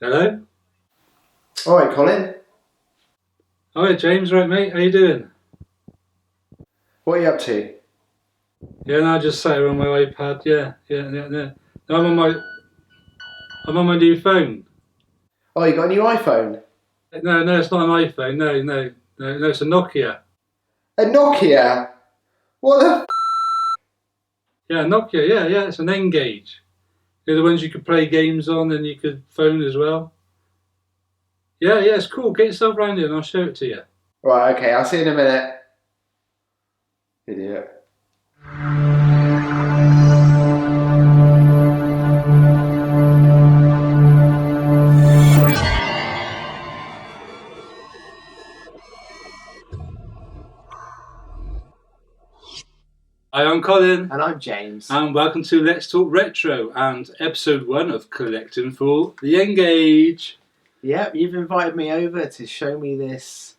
Hello? All right, Colin. Oh, yeah, James, right, mate? How you doing? What are you up to? Yeah, no, I just sat here on my iPad. Yeah. No, I'm on my new phone. Oh, you got a new iPhone? No, it's not an iPhone. No, it's a Nokia. A Nokia? What the? Yeah, Nokia. Yeah, it's an N-Gage. They're the ones you could play games on and you could phone as well. Yeah, it's cool. Get yourself round here and I'll show it to you. Right, okay. I'll see you in a minute. Idiot. Hi, I'm Colin. And I'm James. And welcome to Let's Talk Retro and episode 1 of Collecting for the N-Gage. Yep, you've invited me over to show me this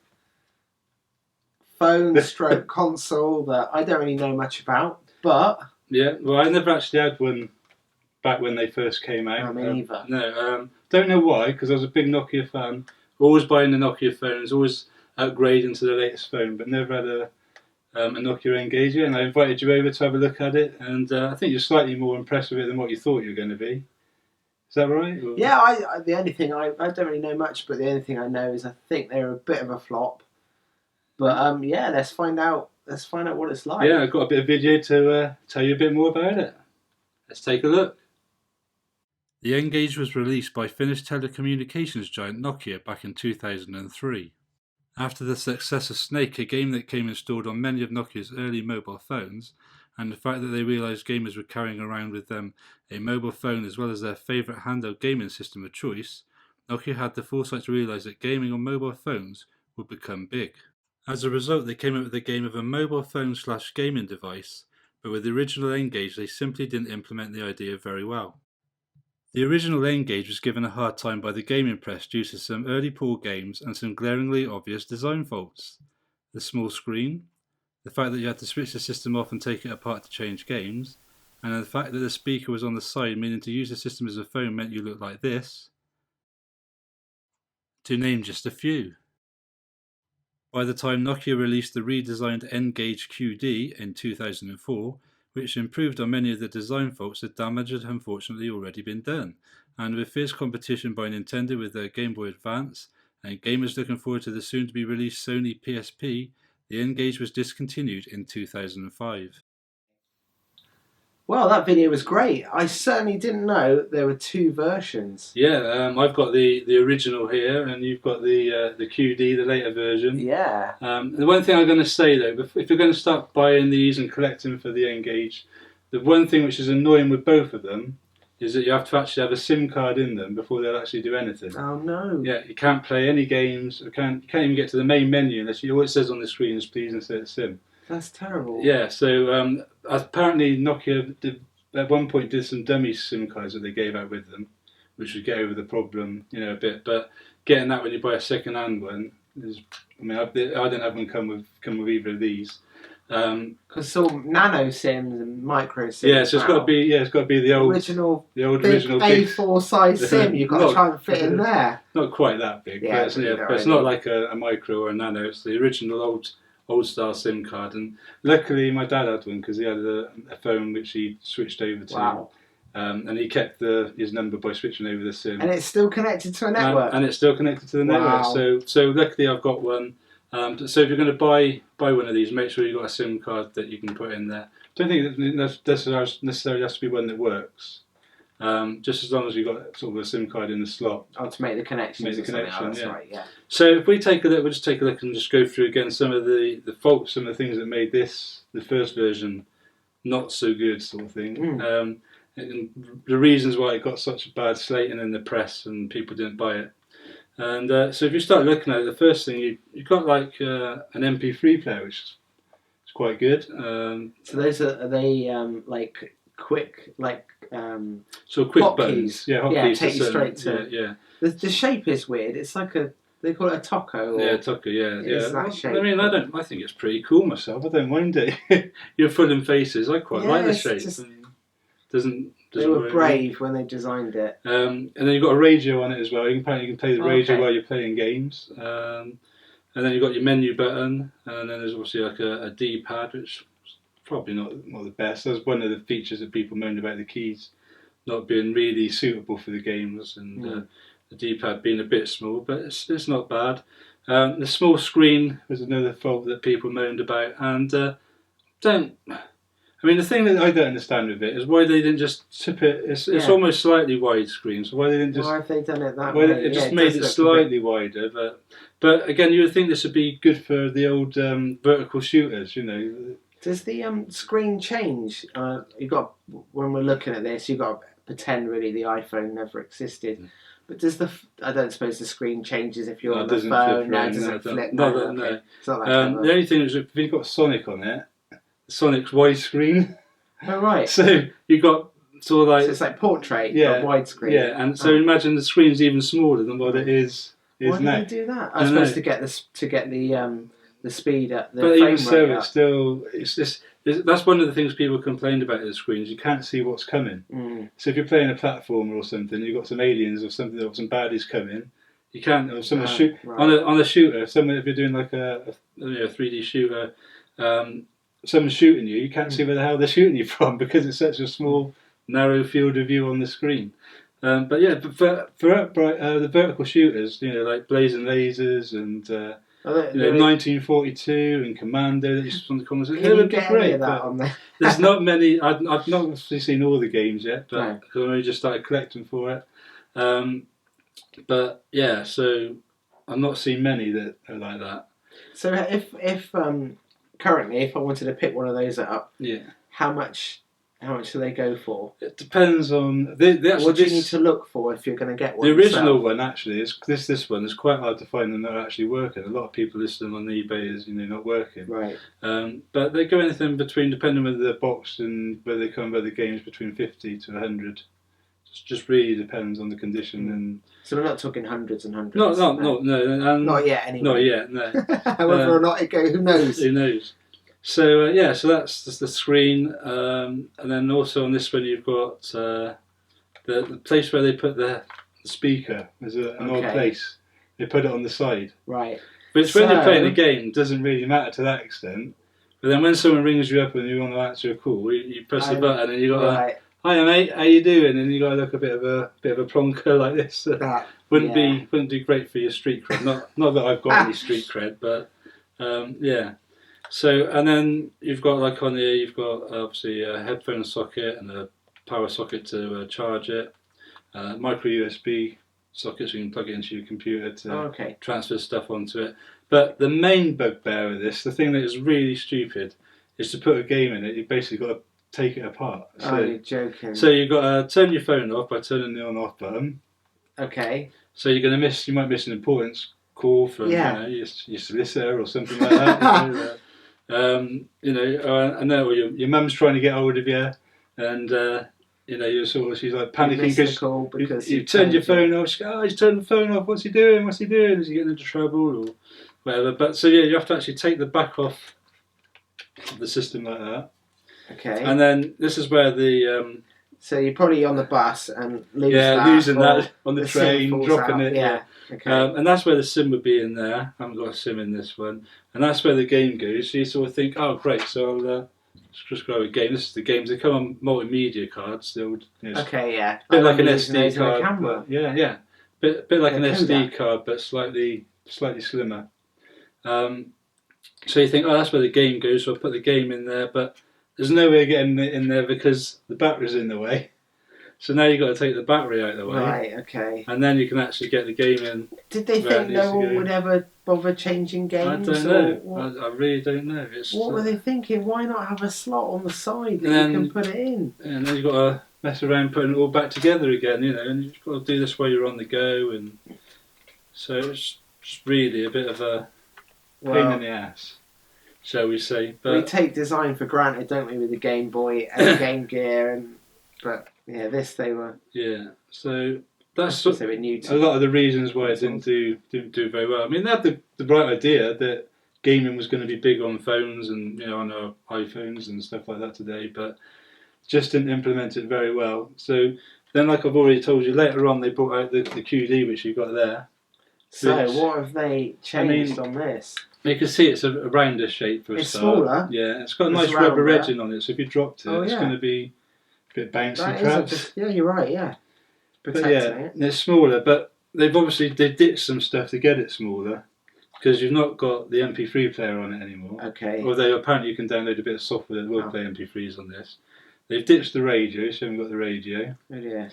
phone stroke console that I don't really know much about, but... Yeah, well, I never actually had one back when they first came out. No, me neither. No, don't know why, because I was a big Nokia fan. Always buying the Nokia phones, always upgrading to the latest phone, but never had a Nokia N-Gage. And I invited you over to have a look at it, and I think you're slightly more impressed with it than what you thought you were going to be. Is that right? Or? Yeah, the only thing, I don't really know much, but the only thing I know is I think they're a bit of a flop. But yeah, let's find out what it's like. Yeah, I've got a bit of video to tell you a bit more about it. Let's take a look. The N-Gage was released by Finnish telecommunications giant Nokia back in 2003. After the success of Snake, a game that came installed on many of Nokia's early mobile phones, and the fact that they realised gamers were carrying around with them a mobile phone as well as their favourite handheld gaming system of choice, Nokia had the foresight to realise that gaming on mobile phones would become big. As a result, they came up with a game of a mobile phone/gaming device, but with the original N-Gage they simply didn't implement the idea very well. The original N-Gage was given a hard time by the gaming press due to some early poor games and some glaringly obvious design faults. The small screen, the fact that you had to switch the system off and take it apart to change games, and the fact that the speaker was on the side, meaning to use the system as a phone meant you looked like this, to name just a few. By the time Nokia released the redesigned N-Gage QD in 2004, which improved on many of the design faults, the damage had unfortunately already been done, and with fierce competition by Nintendo with their Game Boy Advance, and gamers looking forward to the soon-to-be released Sony PSP, the N-Gage was discontinued in 2005. Well, that video was great. I certainly didn't know there were two versions. Yeah, I've got the original here, and you've got the QD, the later version. Yeah. The one thing I'm going to say though, if you're going to start buying these and collecting for the N-Gage, the one thing which is annoying with both of them is that you have to actually have a SIM card in them before they'll actually do anything. Oh no. Yeah, you can't play any games. You can't even get to the main menu unless all it says on the screen is please insert SIM. That's terrible. Yeah, so apparently Nokia at one point did some dummy SIM cards that they gave out with them, which would get over the problem, a bit. But getting that when you buy a second-hand one is, I didn't have one come with either of these. Because it's all nano sims and micro sims. Yeah, so it's got to be the old original big A4 size sim. You've got to try and fit in there. Not quite that big, yeah, but it's not like a micro or a nano. It's the original old style SIM card, and luckily my dad had one because he had a phone which he switched over to. Wow. And he kept his number by switching over the SIM. And it's still connected to a network. And it's still connected to the network. So luckily I've got one. So if you're going to buy one of these, make sure you've got a SIM card that you can put in there. Don't think that necessarily has to be one that works. Just as long as you've got sort of a SIM card in the slot. Oh, to make the connection. Yeah. Right, yeah. So if we take a look, we'll just take a look and just go through again some of the faults, some of the things that made the first version, not so good, sort of thing. And the reasons why it got such a bad slating in the press and people didn't buy it. And so if you start looking at it, the first thing you've got like an MP3 player, which is quite good. So those are they like quick so quick hotkeys? buttons, hotkeys. Take you straight to. Yeah. The shape is weird. It's like they call it a taco. Or taco. Yeah. That shape. I mean, I think it's pretty cool myself. I don't mind it. You're full in faces. I quite like the shape. They were brave when they designed it. And then you've got a radio on it as well. Apparently you can play the radio while you're playing games. And then you've got your menu button, and then there's obviously like a D-pad, which is probably not the best. That's one of the features that people moaned about, the keys not being really suitable for the games, and the D-pad being a bit small, but it's not bad. The small screen was another fault that people moaned about, and I mean, the thing that I don't understand with it is why they didn't just tip it. It's almost slightly widescreen, so why they didn't just? Why have they done it that way? It just made it slightly wider, but again, you would think this would be good for the old vertical shooters, you know. Does the screen change? You got when we're looking at this, you got to pretend really the iPhone never existed. But does I don't suppose the screen changes if you're on the phone? No, does it flip? No. It's not that the only thing is if you've got Sonic on it, Sonic's widescreen. Oh right. So you got sort of like. So it's like portrait, but widescreen. Yeah, and so imagine the screen's even smaller than what it is now. Why did they do that? I suppose to get the speed up. But even so, it's still that's one of the things people complained about the screens. You can't see what's coming. So if you're playing a platformer or something, you've got some aliens or something, or some baddies coming. You can't, or someone shoot on a shooter. If you're doing like a 3D shooter, someone's shooting you. You can't see where the hell they're shooting you from because it's such a small, narrow field of view on the screen. But for the vertical shooters, you know, like Blazing Lasers and 1942 and Commando that you saw on the comments, it would be great. That on there? There's not many. I've not obviously seen all the games yet, but because I only just started collecting for it. But yeah, so I've not seen many that are like that. So if currently, if I wanted to pick one of those up, how much do they go for? It depends on what do you need to look for if you're going to get one. The original one actually is this one is quite hard to find them that are actually working. A lot of people list them on eBay as not working. Right. But they go anything between, depending on the box and where they come by the games, between 50 to 100. It just really depends on the condition and. So we're not talking hundreds and hundreds. No. Not yet, anyway. Not yet, no. Whether or not it goes, who knows? Who knows? So so that's just the screen, and then also on this one you've got the place where they put the speaker. There's an odd place. They put it on the side. Right. But when you're playing a game, it doesn't really matter to that extent. But then when someone rings you up and you want to answer a call, you press the button and you got "Hiya mate, how you doing?" And you got to look a bit of a plonker like this. Wouldn't do great for your street cred. Not that I've got any street cred, but yeah. So and then you've got like on here, you've got obviously a headphone socket and a power socket to charge it, micro USB socket so you can plug it into your computer to transfer stuff onto it. But the main bugbear of this, the thing that is really stupid, is to put a game in it. You've basically got to take it apart. So, you're joking. So you've got to turn your phone off by turning the on/off button. Okay. So you might miss an important call from your solicitor or something like that. And then your mum's trying to get hold of you, and you're she's like panicking because you turned your phone off. She goes, he's turned the phone off. What's he doing? Is he getting into trouble or whatever? But so you have to actually take the back off the system like that. Okay. And then this is where the so you're probably on the bus and losing that on the train, dropping it. Yeah. Okay. And that's where the SIM would be in there. I haven't got a SIM in this one. And that's where the game goes. So you sort of think, oh great, so I'll just grab a game. This is the games. They come on multimedia cards. They would, bit like an SD card. Camera. Bit like an SD card, but slightly slimmer. So you think, oh, that's where the game goes. So I'll put the game in there, but there's no way of getting it in there because the battery's in the way. So now you've got to take the battery out of the way. Right, okay. And then you can actually get the game in. Did they think no one would ever bother changing games? I don't know. I really don't know. What were they thinking? Why not have a slot on the side that you can put it in? And then you've got to mess around putting it all back together again, and you've got to do this while you're on the go. And so it's just really a bit of a pain in the ass, shall we say. But we take design for granted, don't we, with the Game Boy and Game Gear, but yeah, this they were. Yeah, so that's they were new to a lot of the reasons why it didn't do very well. I mean, they had the right idea that gaming was going to be big on phones and on our iPhones and stuff like that today, but just didn't implement it very well. So then, like I've already told you, later on they brought out the QD, which you've got there. So what have they changed on this? You can see it's a rounder shape for a start. It's smaller. Yeah, it's got a nice rubber edging on it, so if you dropped it, it's going to be a bit bouncy, perhaps. Yeah, you're right. Yeah, protecting it. It's smaller, but they've ditched some stuff to get it smaller because you've not got the MP3 player on it anymore. Okay. Although apparently you can download a bit of software that will play MP3s on this. They've ditched the radio, so you haven't got the radio. Oh yeah.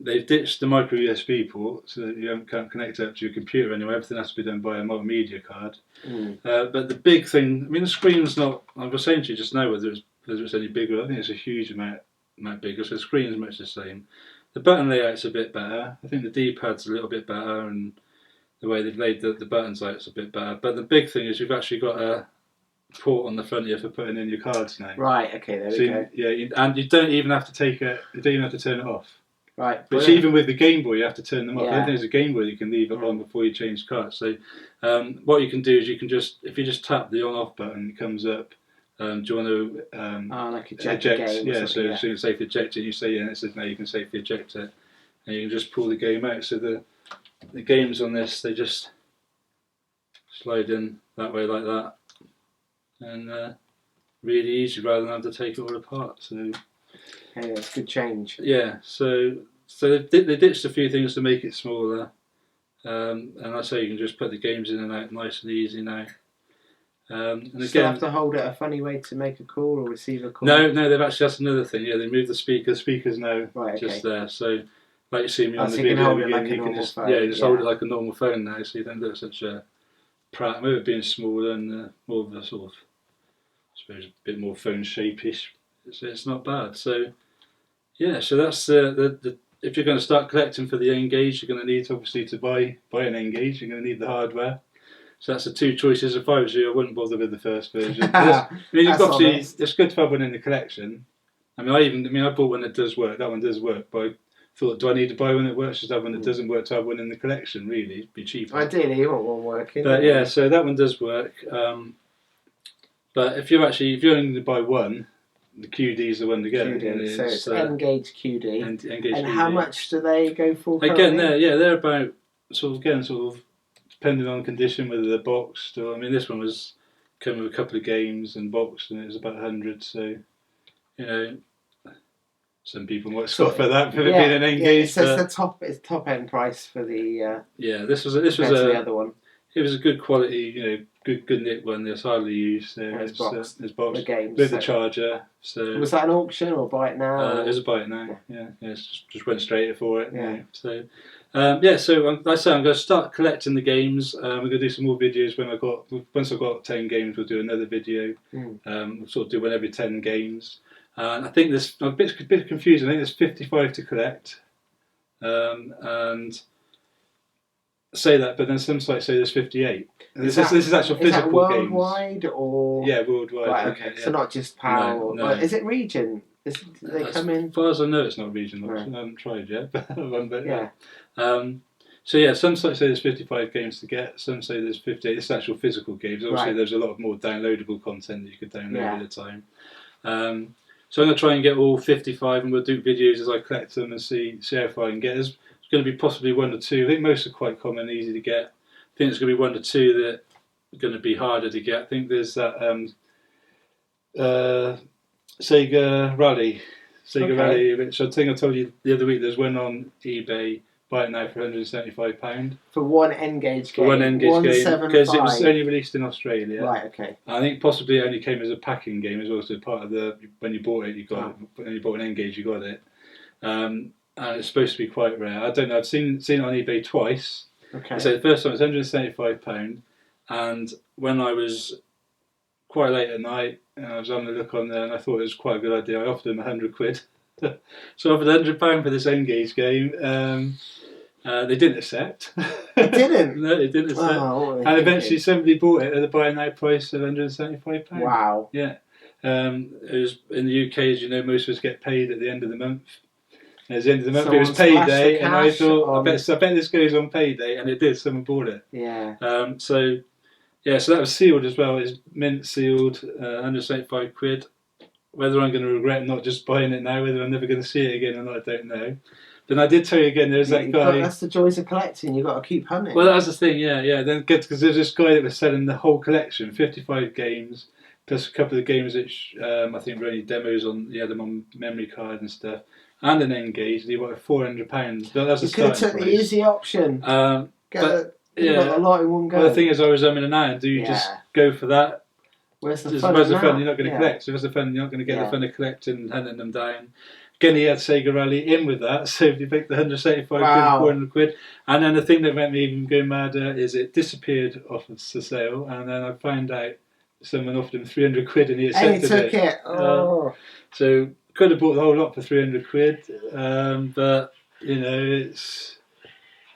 They've ditched the micro USB port, so that you can't connect it up to your computer anymore. Everything has to be done by a multimedia card. But the big thing, I mean, the screen's not. I was saying to you just now whether it's any bigger. I think it's a huge amount bigger. So the screen's much the same. The button layout's a bit better. I think the D-pad's a little bit better, and the way they've laid the buttons out's a bit better. But the big thing is you've actually got a port on the front here for putting in your cards now. Right. Okay. There we go. Yeah, and you don't even have to take it. You don't even have to turn it off. Right. Which even with the Game Boy, you have to turn them off. I don't think there's a Game Boy you can leave it on before you change cards. So what you can do is you can if you just tap the on-off button, it comes up. Do you want to like eject the game? Yeah, so you can safely eject it. You say and it says now you can safely eject it, and you can just pull the game out. So the games on this, they just slide in that way like that, and really easy rather than have to take it all apart. So hey, that's good change. Yeah, so they ditched a few things to make it smaller, and I say you can just put the games in and out nice and easy now. And again, still have to hold it a funny way to make a call or receive a call? No, they've actually, that's another thing. Yeah, they moved the speaker. The speaker's now just there. So, like you see me on the video, you can just hold it like a normal phone now. So you don't look such a prat. Maybe being smaller and more of a sort of, I suppose, a bit more phone shape-ish. It's not bad. So, yeah. So that's the if you're going to start collecting for the N-Gage, you're going to need obviously to buy an N-Gage. You're going to need the hardware. So that's the two choices. If I was you, I wouldn't bother with the first version. It's good to have one in the collection. I bought one that does work. That one does work, but I thought, do I need to buy one that works? Just have one that doesn't work to have one in the collection. Really, it'd be cheaper. Ideally, you want one working. But yeah, so that one does work. But if you're only going to buy one, the QD is the one to get. So it's N-Gage QD. N-Gage and QD. How much do they go for? Again, they're about sort of. Depending on condition, whether they're boxed or this one was come with a couple of games and boxed, and it was about 100. So, some people might scoff at that for being an N-Gage. So it's the top end price for the. This was the other one. It was a good quality, good knit one. It's hardly used. So it's boxed. It's boxed the games, with the charger. So was that an auction or buy it now? It was a buy it now. Yeah. Just went straight for it. Yeah. So. So like I say, I'm going to start collecting the games. We're going to do some more videos once I've got 10 games. We'll do another video. We'll sort of do one every 10 games. And I think there's a bit confusing. I think there's 55 to collect, and say that, but then some sites say there's 58. And this is actual physical games. Worldwide or worldwide. Right, okay. So not just PAL. No. Is it region? Do they come in? As far as I know, it's not regional. Right. I haven't tried yet, but yeah. Some sites say there's 55 games to get. Some say there's 58. It's actual physical games. Obviously, there's a lot more downloadable content that you could download at a time. So I'm going to try and get all 55, and we'll do videos as I collect them and see how far I can get. There's going to be possibly one or two. I think most are quite common and easy to get. I think there's going to be one or two that are going to be harder to get. I think there's that Sega Rally, which I think I told you the other week. There's one on eBay. Buy it now for £175 for one N-Gage game. For one N-Gage game, because it was only released in Australia. Right. Okay. I think possibly it only came as a packing game as well. So part of when you bought it, you got it. When you bought an N-Gage, you got it. And it's supposed to be quite rare. I don't know. I've seen it on eBay twice. Okay. So the first time it was £175, and when I was quite late at night, and I was having a look on there, and I thought it was quite a good idea. I offered them £100. So I offered £100 for this N-Gage game. They didn't accept. They didn't? No, they didn't accept. And eventually somebody bought it at the buy now price of £175. Wow. Yeah. It was in the UK, as you know, most of us get paid at the end of the month. And at the end of the month, it was payday, and I thought, I bet this goes on payday, and it did. Someone bought it. Yeah. So that was sealed as well. It's mint sealed, £175. whether I'm going to regret not just buying it now, whether I'm never going to see it again or not, I don't know. But I did tell you again, there's that guy. That's the joys of collecting. You've got to keep hunting. Well, that's the thing, yeah. Then because there's this guy that was selling the whole collection, 55 games, plus a couple of games which I think were only demos on. He had them on memory card and stuff, and an N-Gage. And he wanted £400. But that's a starting price. You could have took the easy option. You got a lot in one go. Well, the thing is, I was umming and ahhing. Do you just go for that? Where's the fun? Where's the fun? You're not going to collect. So where's the fun? You're not going to get the fun of collecting and hunting them down. Again, he had Sega Rally in with that, so if you picked the 175 quid, 400 quid. And then the thing that made me even go madder is it disappeared off the sale, and then I found out someone offered him 300 quid and he accepted it. And he took it. Oh. So could have bought the whole lot for 300 quid, but you know, it's.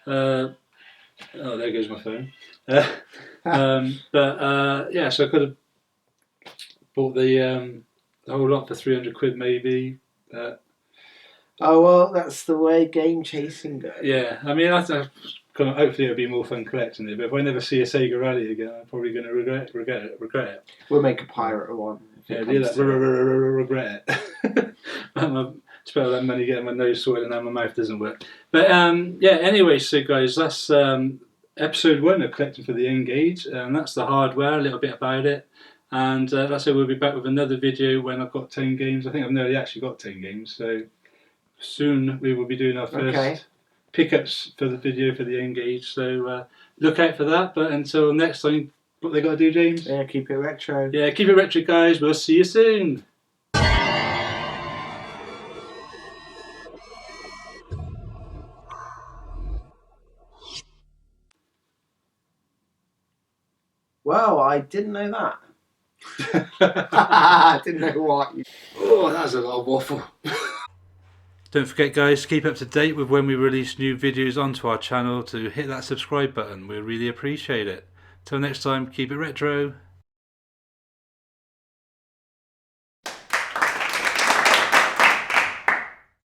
Oh, there goes my phone. Yeah, so I could have bought the whole lot for 300 quid maybe. Oh well, that's the way game chasing goes. Yeah, I mean, hopefully it'll be more fun collecting it. But if I never see a Sega Rally again, I'm probably going to regret it. We'll make a pirate one. Yeah, do that. Regret it. Spend all that money getting my nose sorted and now my mouth doesn't work. But yeah, anyway, so guys, that's episode 1 of Collecting for the N-Gage, and that's the hardware, a little bit about it. And that's it. We'll be back with another video when I've got 10 games. I think I've nearly actually got 10 games, so soon we will be doing our first pickups for the video for the N-Gage. So look out for that. But until next time, what they got to do, James? Yeah, keep it retro. Yeah, keep it retro, guys. We'll see you soon. Well, I didn't know that. I didn't know what. Oh, that was a lot of waffle. Don't forget, guys, to keep up to date with when we release new videos onto our channel, to hit that subscribe button. We really appreciate it. Till next time, keep it retro.